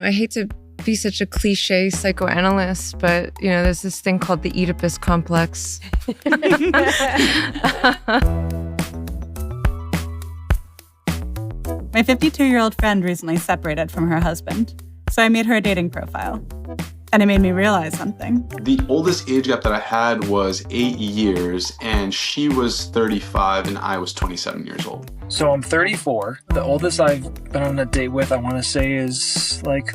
I hate to be such a cliche psychoanalyst, but, there's this thing called the Oedipus complex. My 52-year-old friend recently separated from her husband, so I made her a dating profile. And it made me realize something. The oldest age gap that I had was 8 years, and she was 35 and I was 27 years old. So I'm 34. The oldest I've been on a date with, I want to say, is like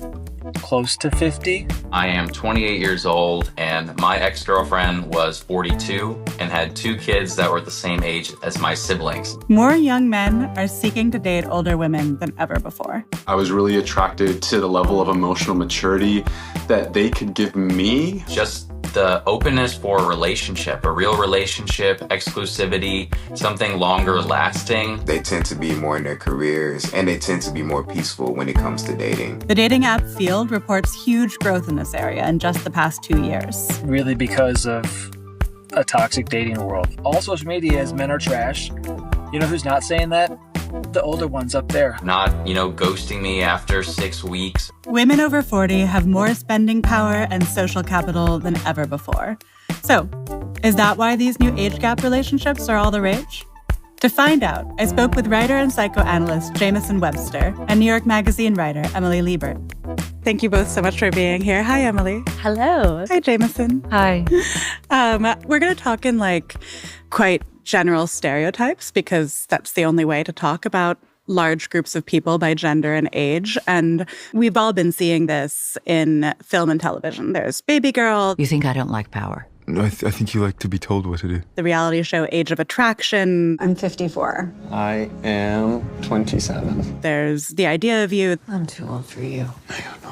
close to 50. I am 28 years old, and my ex-girlfriend was 42 and had 2 kids that were the same age as my siblings. More young men are seeking to date older women than ever before. I was really attracted to the level of emotional maturity that they could give me. Just the openness for a relationship, a real relationship, exclusivity, something longer lasting. They tend to be more in their careers, and they tend to be more peaceful when it comes to dating. The dating app field reports huge growth in this area in just the past 2 years. Really because of a toxic dating world. All social media is men are trash. You know who's not saying that? The older ones up there. Not, ghosting me after 6 weeks. Women over 40 have more spending power and social capital than ever before. So, is that why these new age gap relationships are all the rage? To find out, I spoke with writer and psychoanalyst Jamieson Webster and New York Magazine writer Emily Leibert. Thank you both so much for being here. Hi, Emily. Hello. Hi, Jamieson. Hi. We're going to talk in quite general stereotypes because that's the only way to talk about large groups of people by gender and age. And we've all been seeing this in film and television. There's Baby Girl. You think I don't like power? I think you like to be told what to do. The reality show Age of Attraction. I'm 54. I am 27. There's The Idea of You. I'm too old for you. I don't know.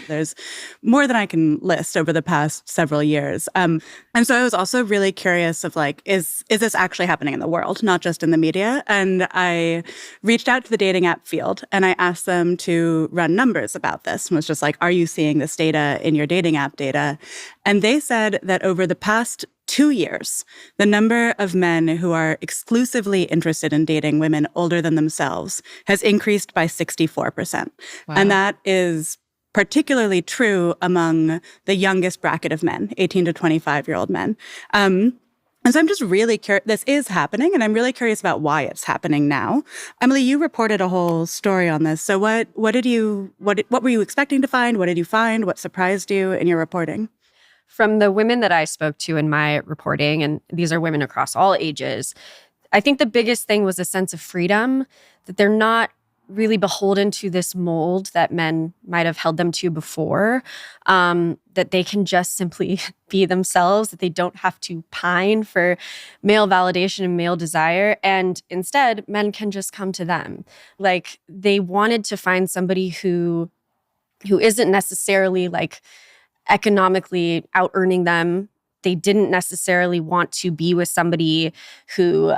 There's more than I can list over the past several years. And so I was also really curious of is this actually happening in the world, not just in the media? And I reached out to the dating app field and I asked them to run numbers about this and was just are you seeing this data in your dating app data? And they said that over the past 2 years, the number of men who are exclusively interested in dating women older than themselves has increased by 64%. Wow. And that is particularly true among the youngest bracket of men, 18 to 25-year-old men. And so I'm just really curious. This is happening, and I'm really curious about why it's happening now. Emily, you reported a whole story on this. So what were you expecting to find? What did you find? What surprised you in your reporting? From the women that I spoke to in my reporting, and these are women across all ages, I think the biggest thing was a sense of freedom, that they're not really beholden to this mold that men might have held them to before, that they can just simply be themselves, that they don't have to pine for male validation and male desire. And instead, men can just come to them. They wanted to find somebody who isn't necessarily economically out-earning them. They didn't necessarily want to be with somebody who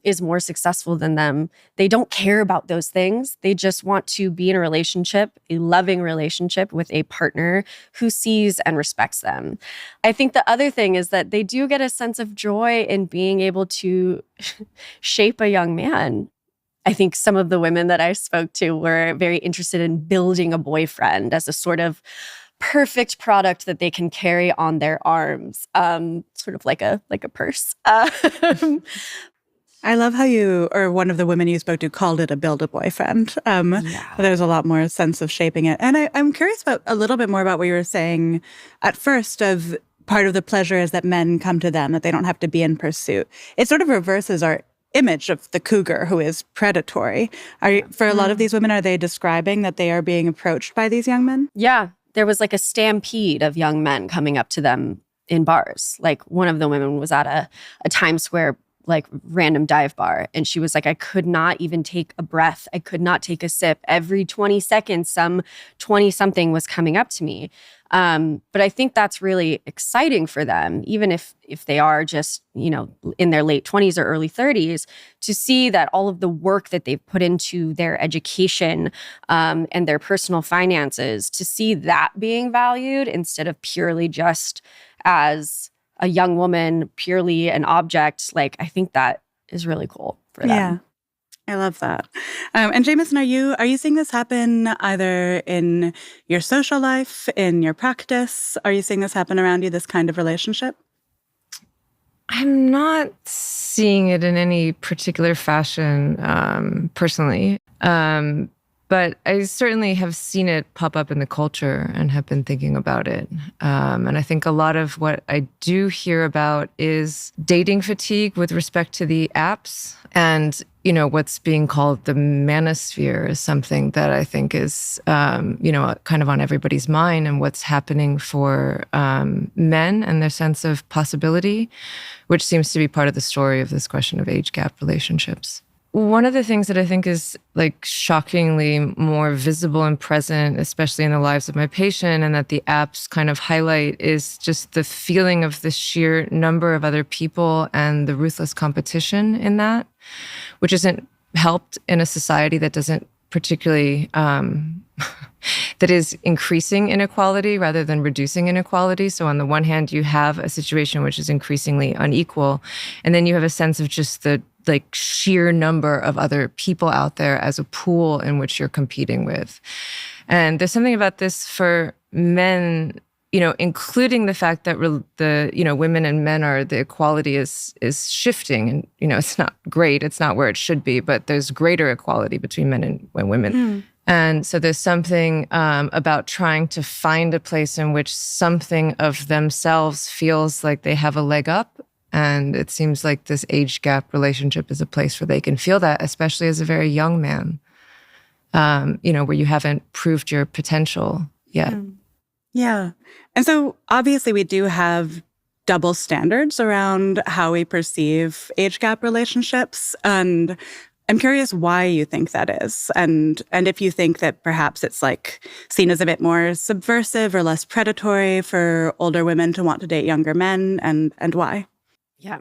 is more successful than them. They don't care about those things. They just want to be in a relationship, a loving relationship with a partner who sees and respects them. I think the other thing is that they do get a sense of joy in being able to shape a young man. I think some of the women that I spoke to were very interested in building a boyfriend as a sort of perfect product that they can carry on their arms, sort of like a purse. I love how you, or one of the women you spoke to, called it a build-a-boyfriend. There's a lot more sense of shaping it. And I'm curious about a little bit more about what you were saying at first of part of the pleasure is that men come to them, that they don't have to be in pursuit. It sort of reverses our image of the cougar who is predatory. For a lot of these women, are they describing that they are being approached by these young men? Yeah. There was a stampede of young men coming up to them in bars. One of the women was at a Times Square, random dive bar. And she was I could not even take a breath. I could not take a sip. Every 20 seconds, some 20-something was coming up to me. But I think that's really exciting for them, even if they are just, in their late 20s or early 30s, to see that all of the work that they've put into their education and their personal finances, to see that being valued instead of purely just as a young woman, purely an object. I think that is really cool for them. Yeah. I love that. And Jamieson, are you seeing this happen either in your social life, in your practice? Are you seeing this happen around you, this kind of relationship? I'm not seeing it in any particular fashion personally. But I certainly have seen it pop up in the culture and have been thinking about it. And I think a lot of what I do hear about is dating fatigue with respect to the apps. And, what's being called the manosphere is something that I think is, kind of on everybody's mind, and what's happening for men and their sense of possibility, which seems to be part of the story of this question of age gap relationships. One of the things that I think is shockingly more visible and present, especially in the lives of my patient, and that the apps kind of highlight, is just the feeling of the sheer number of other people and the ruthless competition in that, which isn't helped in a society that doesn't particularly, that is increasing inequality rather than reducing inequality. So on the one hand, you have a situation which is increasingly unequal, and then you have a sense of just the sheer number of other people out there as a pool in which you're competing with. And there's something about this for men, including the fact that women and men the equality is shifting. And, it's not great. It's not where it should be, but there's greater equality between men and women. Mm. And so there's something about trying to find a place in which something of themselves feels like they have a leg up. And it seems like this age gap relationship is a place where they can feel that, especially as a very young man, where you haven't proved your potential yet. Yeah. And so obviously we do have double standards around how we perceive age gap relationships. And I'm curious why you think that is. And if you think that perhaps it's seen as a bit more subversive or less predatory for older women to want to date younger men, and why? Yeah.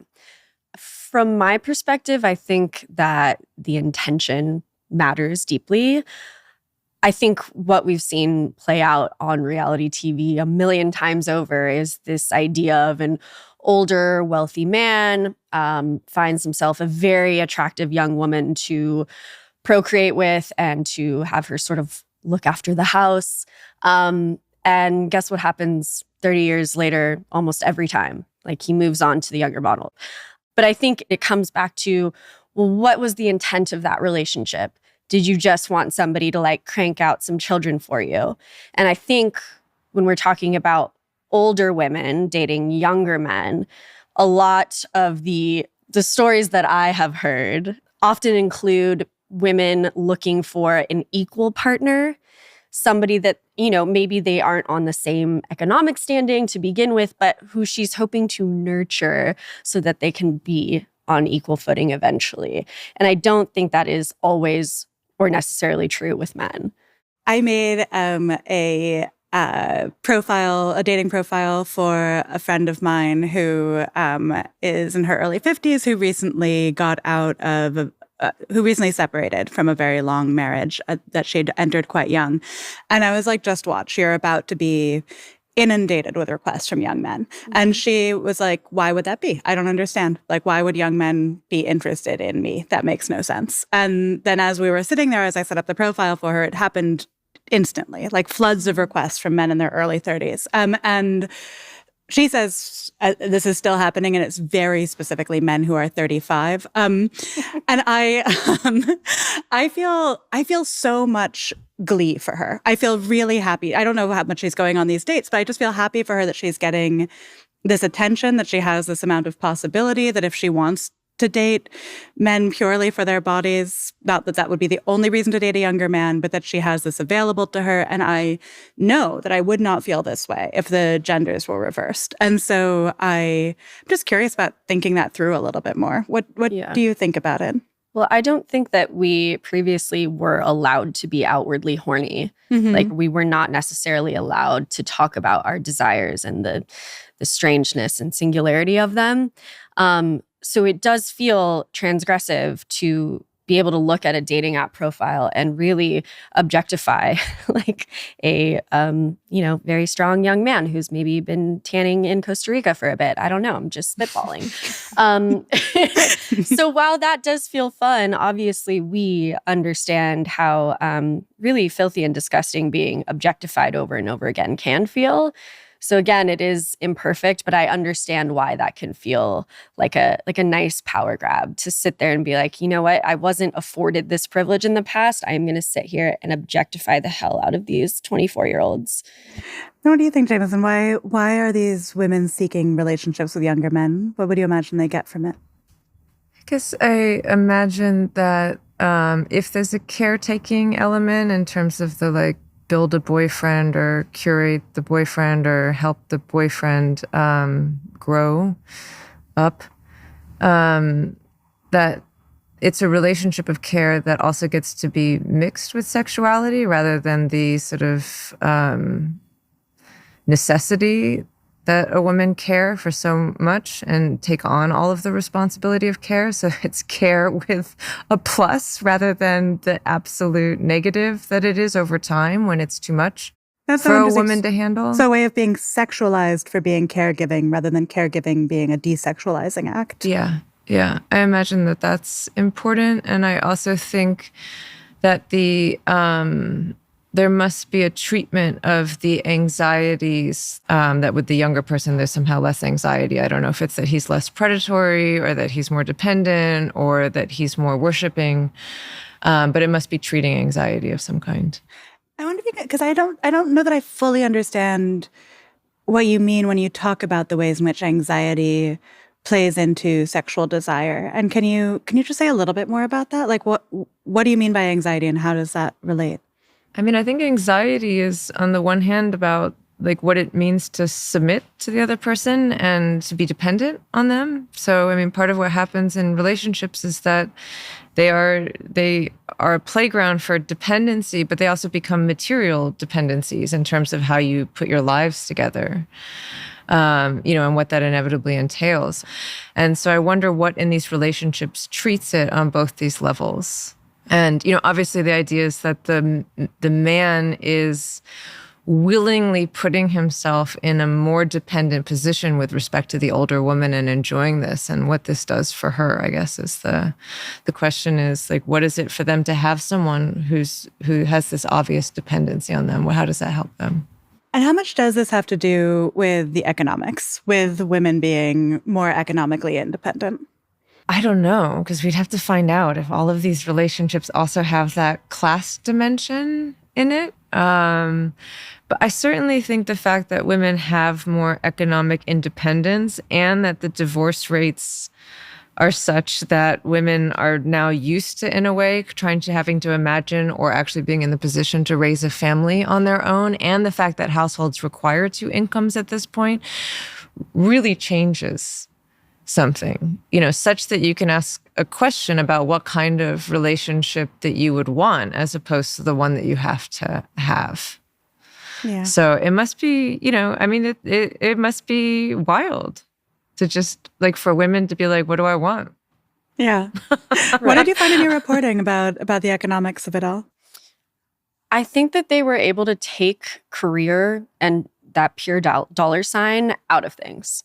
From my perspective, I think that the intention matters deeply. I think what we've seen play out on reality TV a million times over is this idea of an older, wealthy man finds himself a very attractive young woman to procreate with and to have her sort of look after the house. And guess what happens 30 years later almost every time? He moves on to the younger model. But I think it comes back to, well, what was the intent of that relationship? Did you just want somebody to crank out some children for you? And I think when we're talking about older women dating younger men, a lot of the stories that I have heard often include women looking for an equal partner, somebody that, maybe they aren't on the same economic standing to begin with, but who she's hoping to nurture so that they can be on equal footing eventually. And I don't think that is always or necessarily true with men. I made a dating profile for a friend of mine who is in her early 50s, who recently who recently separated from a very long marriage that she'd entered quite young. And I was just watch, you're about to be inundated with requests from young men. Mm-hmm. And she was like, why would that be? I don't understand. Why would young men be interested in me? That makes no sense. And then as we were sitting there, as I set up the profile for her, it happened instantly, floods of requests from men in their early 30s. And she says this is still happening, and it's very specifically men who are 35. And I feel so much glee for her. I feel really happy. I don't know how much she's going on these dates, but I just feel happy for her that she's getting this attention, that she has this amount of possibility, that if she wants to date men purely for their bodies, not that that would be the only reason to date a younger man, but that she has this available to her. And I know that I would not feel this way if the genders were reversed. And so I'm just curious about thinking that through a little bit more. What do you think about it? Well, I don't think that we previously were allowed to be outwardly horny. Mm-hmm. We were not necessarily allowed to talk about our desires and the strangeness and singularity of them. So it does feel transgressive to be able to look at a dating app profile and really objectify like a very strong young man who's maybe been tanning in Costa Rica for a bit. I don't know. I'm just spitballing. So while that does feel fun, obviously we understand how really filthy and disgusting being objectified over and over again can feel. So again, it is imperfect, but I understand why that can feel like a nice power grab to sit there and be like, you know what? I wasn't afforded this privilege in the past. I am going to sit here and objectify the hell out of these 24-year-olds. What do you think, Jamieson? Why are these women seeking relationships with younger men? What would you imagine they get from it? I guess I imagine that if there's a caretaking element in terms of the build a boyfriend or curate the boyfriend or help the boyfriend grow up, that it's a relationship of care that also gets to be mixed with sexuality rather than the sort of necessity that a woman care for so much and take on all of the responsibility of care. So it's care with a plus rather than the absolute negative that it is over time when it's too much for a woman to handle. So a way of being sexualized for being caregiving rather than caregiving being a desexualizing act. Yeah. I imagine that that's important. And I also think that there must be a treatment of the anxieties that with the younger person, there's somehow less anxiety. I don't know if it's that he's less predatory or that he's more dependent or that he's more worshiping, but it must be treating anxiety of some kind. I wonder if because I don't know that I fully understand what you mean when you talk about the ways in which anxiety plays into sexual desire. And can you just say a little bit more about that? Like what do you mean by anxiety and how does that relate? I mean, I think anxiety is on the one hand about what it means to submit to the other person and to be dependent on them. So, I mean, part of what happens in relationships is that they are a playground for dependency, but they also become material dependencies in terms of how you put your lives together, and what that inevitably entails. And so I wonder what in these relationships treats it on both these levels. And, obviously the idea is that the man is willingly putting himself in a more dependent position with respect to the older woman and enjoying this. And what this does for her, I guess, is the question is what is it for them to have someone who has this obvious dependency on them? Well, how does that help them? And how much does this have to do with the economics, with women being more economically independent? I don't know, because we'd have to find out if all of these relationships also have that class dimension in it. But I certainly think the fact that women have more economic independence and that the divorce rates are such that women are now used to, in a way, having to imagine or actually being in the position to raise a family on their own, and the fact that households require two incomes at this point really changes something, such that you can ask a question about what kind of relationship that you would want as opposed to the one that you have to have. Yeah. So it must be, it must be wild to just for women to be like, what do I want? Yeah. What did you find in your reporting about the economics of it all? I think that they were able to take career and that pure dollar sign out of things.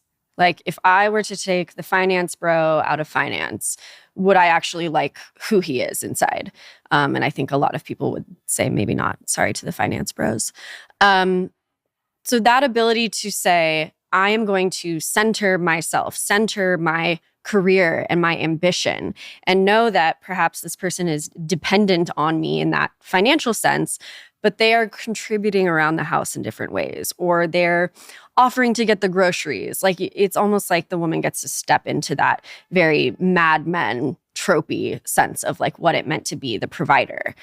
If I were to take the finance bro out of finance, would I actually like who he is inside? And I think a lot of people would say maybe not. Sorry to the finance bros. So that ability to say, I am going to center myself, center my career and my ambition, and know that perhaps this person is dependent on me in that financial sense, but they are contributing around the house in different ways, or they're offering to get the groceries. It's almost like the woman gets to step into that very Mad Men tropey sense of what it meant to be the provider.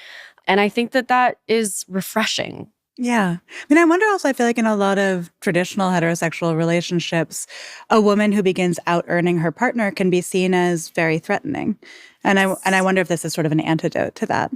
And I think that is refreshing. Yeah. I wonder also, I feel like in a lot of traditional heterosexual relationships, a woman who begins out-earning her partner can be seen as very threatening. And I wonder if this is sort of an antidote to that.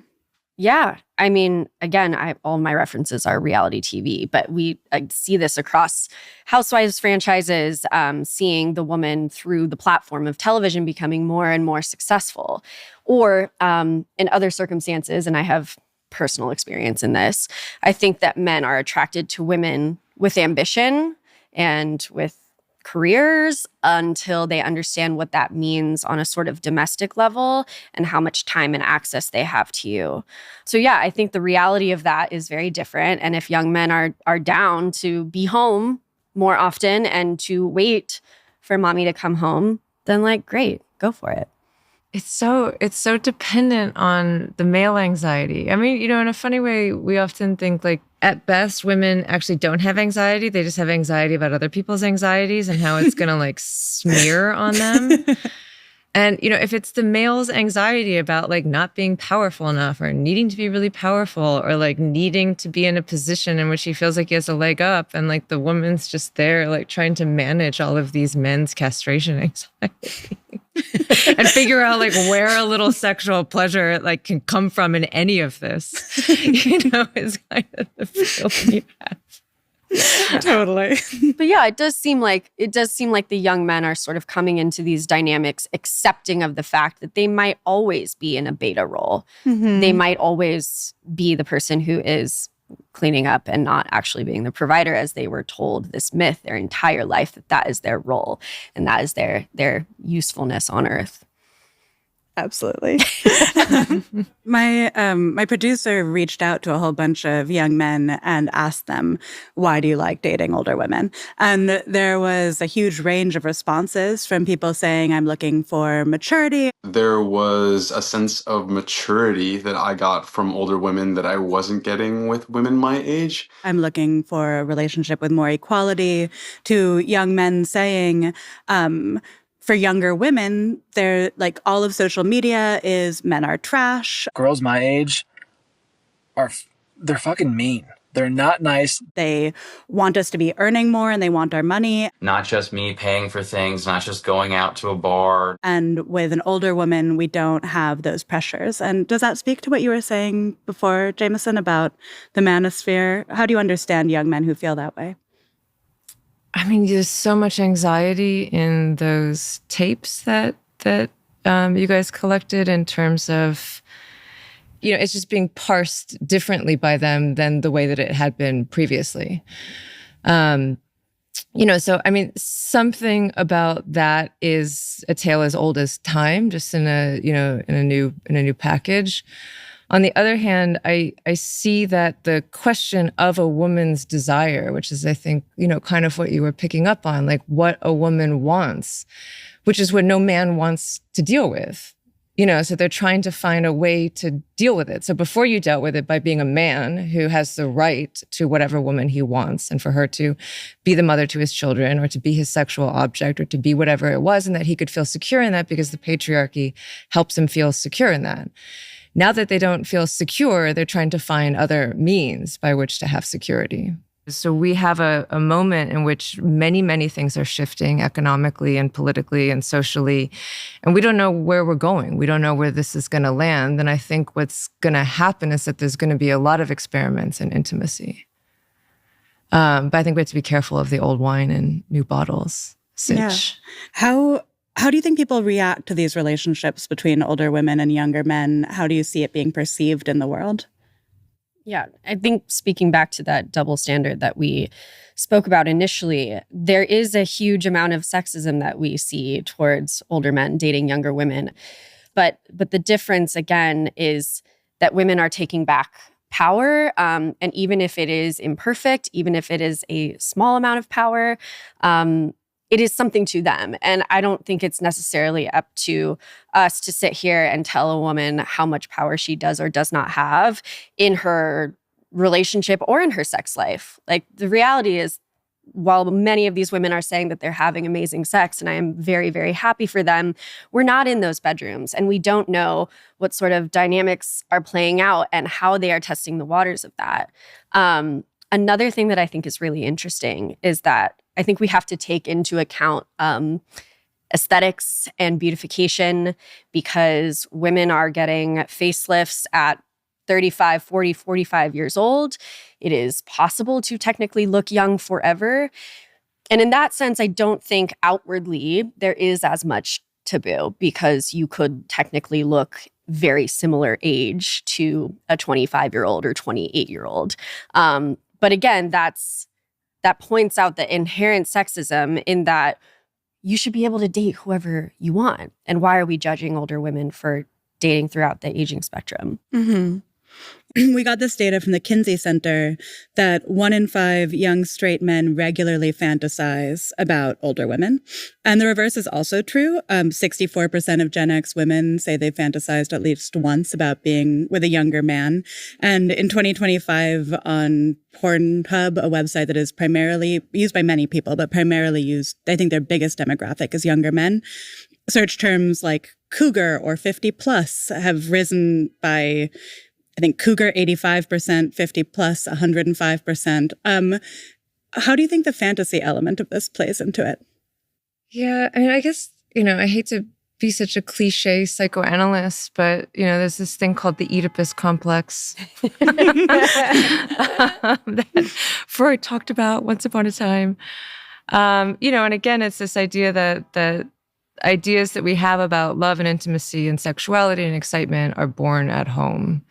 Yeah. I mean, again, all my references are reality TV, but I see this across Housewives franchises, seeing the woman through the platform of television becoming more and more successful. Or in other circumstances, and I have personal experience in this, I think that men are attracted to women with ambition and with careers until they understand what that means on a sort of domestic level and how much time and access they have to you. So yeah, I think the reality of that is very different. And if young men are down to be home more often and to wait for mommy to come home, then like, great, go for it. It's so dependent on the male anxiety. I mean, in a funny way, we often think like at best women actually don't have anxiety. They just have anxiety about other people's anxieties and how it's going to like smear on them. And, if it's the male's anxiety about like not being powerful enough or needing to be really powerful or like needing to be in a position in which he feels like he has a leg up and like the woman's just there like trying to manage all of these men's castration anxiety and figure out like where a little sexual pleasure like can come from in any of this, is kind of the feeling you have. Totally. But yeah, it does seem like the young men are sort of coming into these dynamics accepting of the fact that they might always be in a beta role. Mm-hmm. They might always be the person who is cleaning up and not actually being the provider, as they were told this myth their entire life that is their role and that is their usefulness on earth. Absolutely. My producer reached out to a whole bunch of young men and asked them, why do you like dating older women? And there was a huge range of responses from people saying, I'm looking for maturity. There was a sense of maturity that I got from older women that I wasn't getting with women my age. I'm looking for a relationship with more equality. To young men saying, for younger women, they're like all of social media is men are trash. Girls my age they're fucking mean. They're not nice. They want us to be earning more and they want our money. Not just me paying for things, not just going out to a bar. And with an older woman, we don't have those pressures. And does that speak to what you were saying before, Jamieson, about the manosphere? How do you understand young men who feel that way? I mean, there's so much anxiety in those tapes that you guys collected in terms of, it's just being parsed differently by them than the way that it had been previously. So I mean, something about that is a tale as old as time, just in a new package. On the other hand, I see that the question of a woman's desire, which is, I think, kind of what you were picking up on, like what a woman wants, which is what no man wants to deal with. So they're trying to find a way to deal with it. So before you dealt with it by being a man who has the right to whatever woman he wants and for her to be the mother to his children or to be his sexual object or to be whatever it was, and that he could feel secure in that because the patriarchy helps him feel secure in that. Now that they don't feel secure, they're trying to find other means by which to have security. So we have a moment in which many, many things are shifting economically and politically and socially, and we don't know where we're going. We don't know where this is going to land. And I think what's going to happen is that there's going to be a lot of experiments in intimacy. But I think we have to be careful of the old wine in new bottles. Sitch. Yeah. How do you think people react to these relationships between older women and younger men? How do you see it being perceived in the world? Yeah, I think speaking back to that double standard that we spoke about initially, there is a huge amount of sexism that we see towards older men dating younger women. But the difference, again, is that women are taking back power. And even if it is imperfect, even if it is a small amount of power, it is something to them. And I don't think it's necessarily up to us to sit here and tell a woman how much power she does or does not have in her relationship or in her sex life. Like, the reality is, while many of these women are saying that they're having amazing sex, and I am very, very happy for them, we're not in those bedrooms. And we don't know what sort of dynamics are playing out and how they are testing the waters of that. Another thing that I think is really interesting is that I think we have to take into account aesthetics and beautification, because women are getting facelifts at 35, 40, 45 years old. It is possible to technically look young forever. And in that sense, I don't think outwardly there is as much taboo, because you could technically look very similar age to a 25-year-old or 28-year-old. But again, that points out the inherent sexism in that you should be able to date whoever you want. And why are we judging older women for dating throughout the aging spectrum? Mm-hmm. We got this data from the Kinsey Center that 1 in 5 young straight men regularly fantasize about older women. And the reverse is also true. 64% of Gen X women say they fantasized at least once about being with a younger man. And in 2025 on Pornhub, a website that is primarily used by many people, but primarily used, I think their biggest demographic is younger men, search terms like cougar or 50 plus have risen by, I think, cougar 85%, 50 plus 105%. How do you think the fantasy element of this plays into it? Yeah, I mean, I guess, I hate to be such a cliche psychoanalyst, but, there's this thing called the Oedipus complex that Freud talked about once upon a time. And again, it's this idea that ideas that we have about love and intimacy and sexuality and excitement are born at home.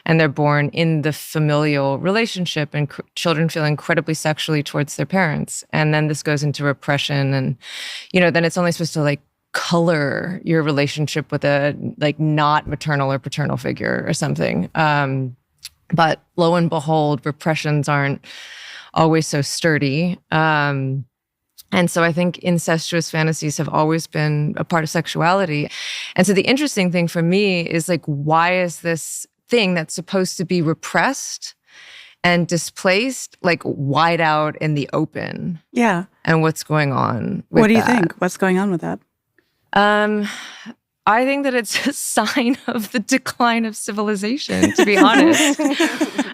And they're born in the familial relationship, and children feel incredibly sexually towards their parents. And then this goes into repression, and, then it's only supposed to color your relationship with a not maternal or paternal figure or something. But lo and behold, repressions aren't always so sturdy. And so I think incestuous fantasies have always been a part of sexuality. And so the interesting thing for me is why is this thing that's supposed to be repressed and displaced wide out in the open? Yeah. And what's going on with What do you that? think? What's going on with that? I think that it's a sign of the decline of civilization, to be honest.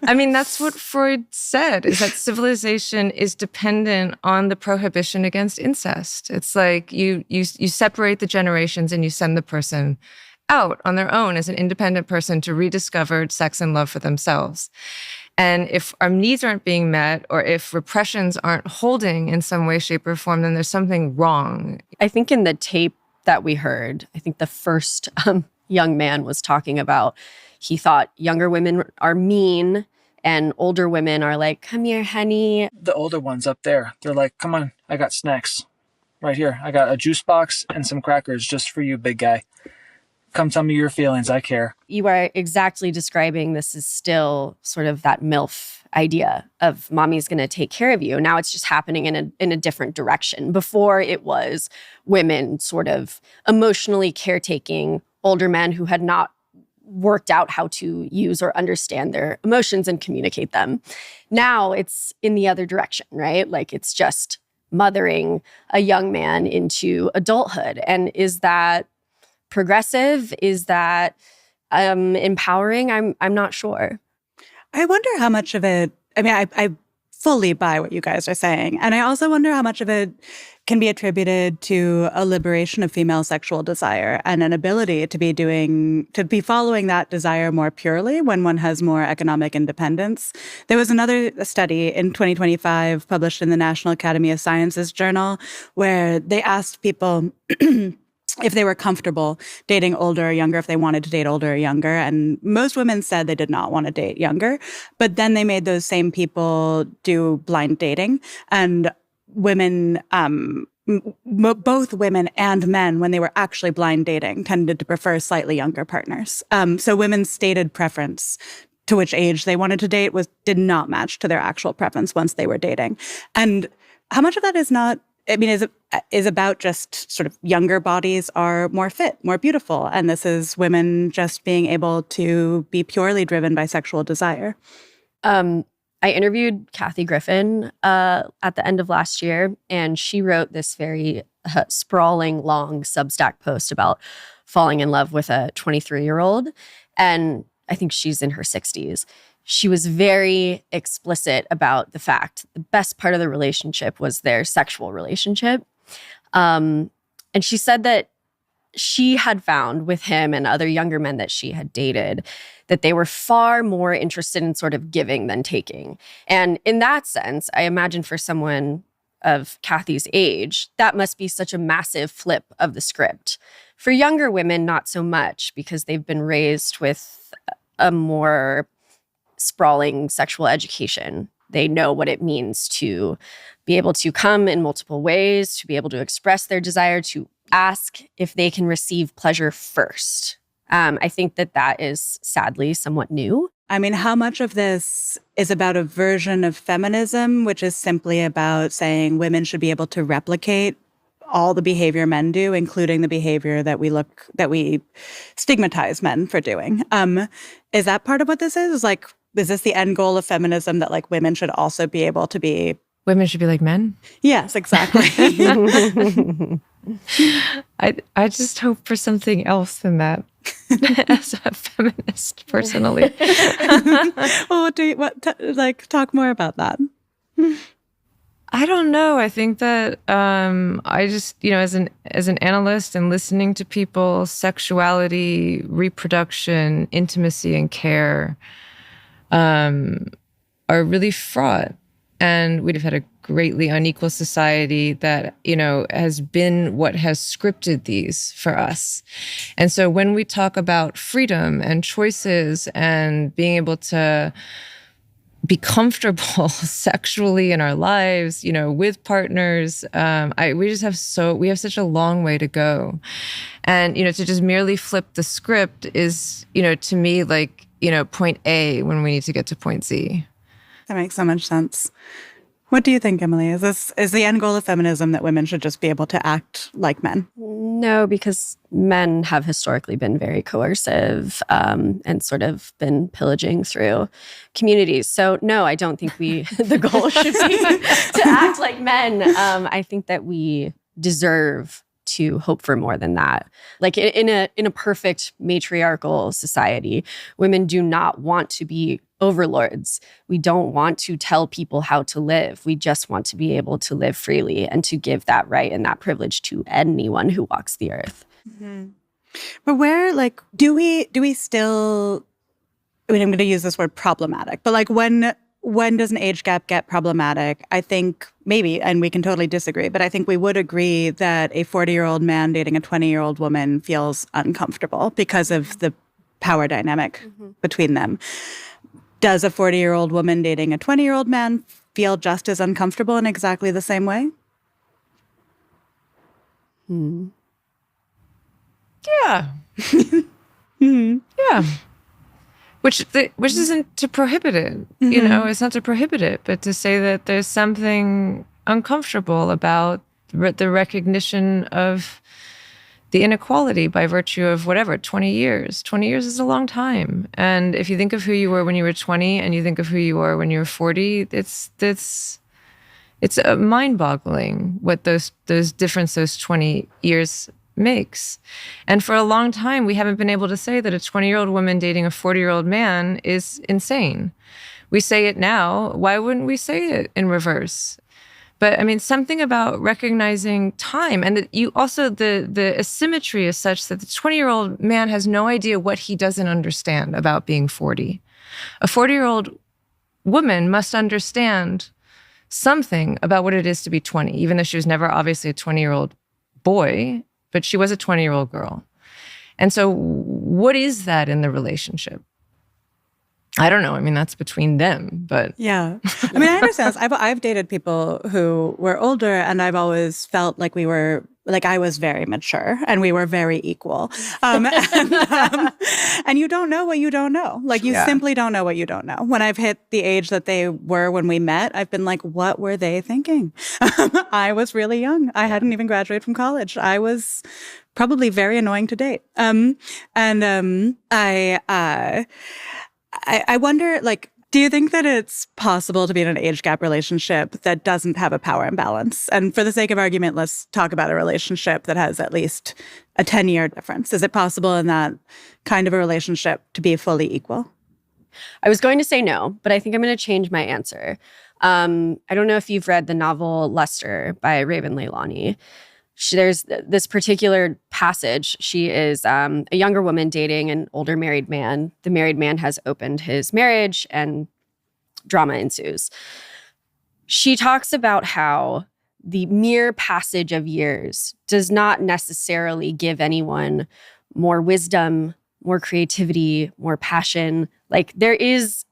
I mean, that's what Freud said, is that civilization is dependent on the prohibition against incest. It's like you separate the generations and you send the person out on their own as an independent person to rediscover sex and love for themselves. And if our needs aren't being met, or if repressions aren't holding in some way, shape, or form, then there's something wrong. I think in the tape that we heard, I think the first young man was talking about, he thought younger women are mean and older women are like, come here, honey. The older ones up there, they're like, come on, I got snacks right here. I got a juice box and some crackers just for you, big guy. Come tell me your feelings. I care. You are exactly describing, this is still sort of that MILF idea of mommy's going to take care of you. Now it's just happening in a different direction. Before it was women sort of emotionally caretaking older men who had not worked out how to use or understand their emotions and communicate them. Now it's in the other direction, right? It's just mothering a young man into adulthood. And is that progressive? Is that empowering? I'm not sure. I wonder how much of it, I fully buy what you guys are saying. And I also wonder how much of it can be attributed to a liberation of female sexual desire and an ability to be following that desire more purely when one has more economic independence. There was another study in 2025 published in the National Academy of Sciences journal where they asked people if they were comfortable dating older or younger, if they wanted to date older or younger. And most women said they did not want to date younger. But then they made those same people do blind dating. And women, both women and men, when they were actually blind dating, tended to prefer slightly younger partners. So women's stated preference to which age they wanted to date did not match to their actual preference once they were dating. And how much of that is about just sort of younger bodies are more fit, more beautiful. And this is women just being able to be purely driven by sexual desire. I interviewed Kathy Griffin at the end of last year, and she wrote this very sprawling, long Substack post about falling in love with a 23-year-old. And I think she's in her 60s. She was very explicit about the fact the best part of the relationship was their sexual relationship. And she said that she had found with him and other younger men that she had dated that they were far more interested in sort of giving than taking. And in that sense, I imagine for someone of Kathy's age, that must be such a massive flip of the script. For younger women, not so much, because they've been raised with a more sprawling sexual education. They know what it means to be able to come in multiple ways, to be able to express their desire, to ask if they can receive pleasure first. I think that is sadly somewhat new. I mean, how much of this is about a version of feminism, which is simply about saying women should be able to replicate all the behavior men do, including the behavior that we stigmatize men for doing? Is that part of what this is? Like, is this the end goal of feminism, that like women should also be able to be... Women should be like men? Yes, exactly. I just hope for something else than that. As a feminist, personally. Well, talk more about that. I don't know. I think that I just, as an analyst and listening to people, sexuality, reproduction, intimacy, and care are really fraught. And we've had a greatly unequal society that, has been what has scripted these for us. And so when we talk about freedom and choices and being able to be comfortable sexually in our lives, with partners, we have such a long way to go. And, to just merely flip the script is, to me, like, point A when we need to get to point Z. That makes so much sense. What do you think, Emily? Is the end goal of feminism that women should just be able to act like men? No, because men have historically been very coercive and sort of been pillaging through communities. So no, I don't think the goal should be to act like men. I think that we deserve to hope for more than that. Like in a perfect matriarchal society, women do not want to be overlords. We don't want to tell people how to live. We just want to be able to live freely and to give that right and that privilege to anyone who walks the earth. Mm-hmm. But where, like, do we still, I'm going to use this word problematic, but like when does an age gap get problematic? I think maybe, and we can totally disagree, but I think we would agree that a 40-year-old man dating a 20-year-old woman feels uncomfortable because of the power dynamic between them. Does a 40-year-old woman dating a 20-year-old man feel just as uncomfortable in exactly the same way? Yeah. Yeah. Which isn't to prohibit it, it's not to prohibit it, but to say that there's something uncomfortable about the recognition of the inequality by virtue of 20 years. 20 years is a long time. And if you think of who you were when you were 20 and you think of who you are when you were 40, it's mind-boggling what those 20 years makes. And for a long time, we haven't been able to say that a 20-year-old woman dating a 40-year-old man is insane. We say it now. Why wouldn't we say it in reverse? But I mean, something about recognizing time, and that you also, the asymmetry is such that the 20-year-old man has no idea what he doesn't understand about being 40. A 40-year-old woman must understand something about what it is to be 20, even though she was never obviously a 20-year-old boy, but she was a 20-year-old girl. And so what is that in the relationship? I don't know. I mean, that's between them, but... Yeah. I mean, I understand this. I've dated people who were older, and I've always felt like I was very mature and we were very equal. And you don't know what you don't know. Like, you simply don't know what you don't know. When I've hit the age that they were when we met, I've been like, what were they thinking? I was really young. I hadn't even graduated from college. I was probably very annoying to date. I wonder, like, do you think that it's possible to be in an age gap relationship that doesn't have a power imbalance? And for the sake of argument, let's talk about a relationship that has at least a 10-year difference. Is it possible in that kind of a relationship to be fully equal? I was going to say no, but I think I'm going to change my answer. I don't know if you've read the novel Luster by Raven Leilani. there's this particular passage. She is a younger woman dating an older married man. The married man has opened his marriage and drama ensues. She talks about how the mere passage of years does not necessarily give anyone more wisdom, more creativity, more passion. Like, there is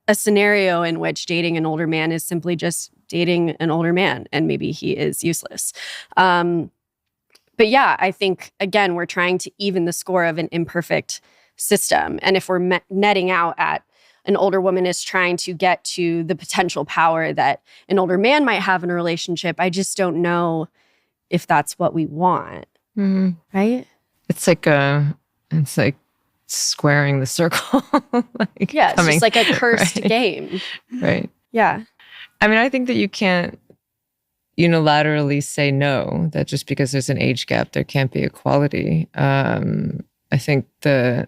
a scenario in which dating an older man is simply just dating an older man, and maybe he is useless. But yeah, I think, again, we're trying to even the score of an imperfect system. And if we're netting out at an older woman is trying to get to the potential power that an older man might have in a relationship, I just don't know if that's what we want. Mm-hmm. Right? It's like squaring the circle. It's just like a cursed game. Right. Yeah. I mean, I think that you can't unilaterally say no, that just because there's an age gap, there can't be equality. I think the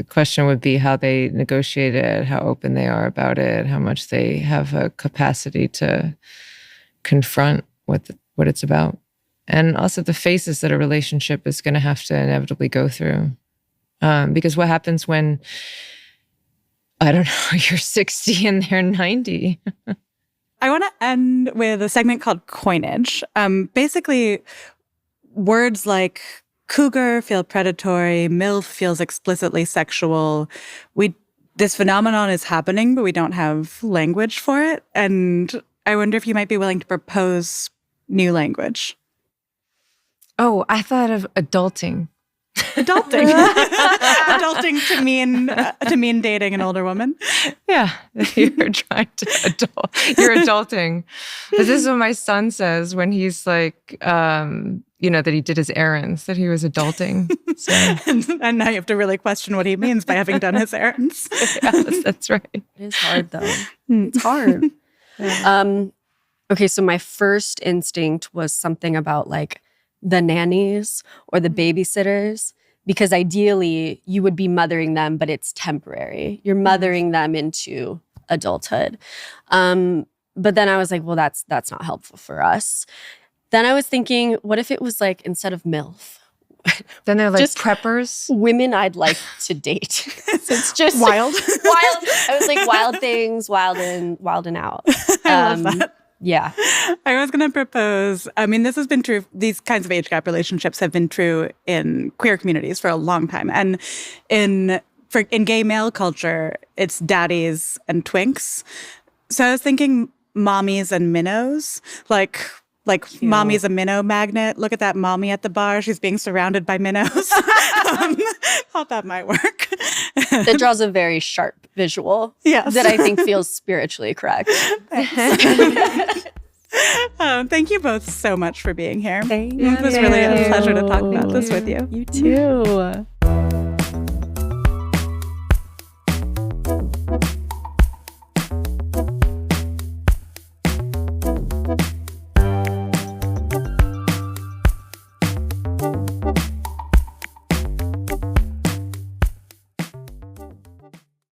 question would be how they negotiate it, how open they are about it, how much they have a capacity to confront what it's about. And also the phases that a relationship is going to have to inevitably go through. Because what happens when, I don't know, you're 60 and they're 90? I want to end with a segment called coinage. Basically, words like cougar feel predatory, MILF feels explicitly sexual. This phenomenon is happening, but we don't have language for it. And I wonder if you might be willing to propose new language. Oh, I thought of adulting. Adulting. Adulting to mean dating an older woman. Yeah, you're trying to adult. You're adulting. This is what my son says when he's like, that he did his errands, that he was adulting. So. and now you have to really question what he means by having done his errands. Yeah, that's right. It is hard, though. It's hard. Okay, so my first instinct was something about like the nannies or the babysitters, because ideally you would be mothering them, but it's temporary. You're mothering them into adulthood. But then I was like, well, that's not helpful for us. Then I was thinking, what if it was like, instead of MILF? Then they're like just preppers? Women I'd like to date. So it's just wild. Wild. I was like, wild things, wild and out. I love that. Yeah. I was going to propose, I mean, this has been true, these kinds of age gap relationships have been true in queer communities for a long time. And in gay male culture, it's daddies and twinks. So I was thinking mommies and minnows, like mommy's a minnow magnet. Look at that mommy at the bar. She's being surrounded by minnows. Thought that might work. It draws a very sharp visual that I think feels spiritually correct. Thank you both so much for being here. Thank you. It was really a pleasure to talk about this with you. You too.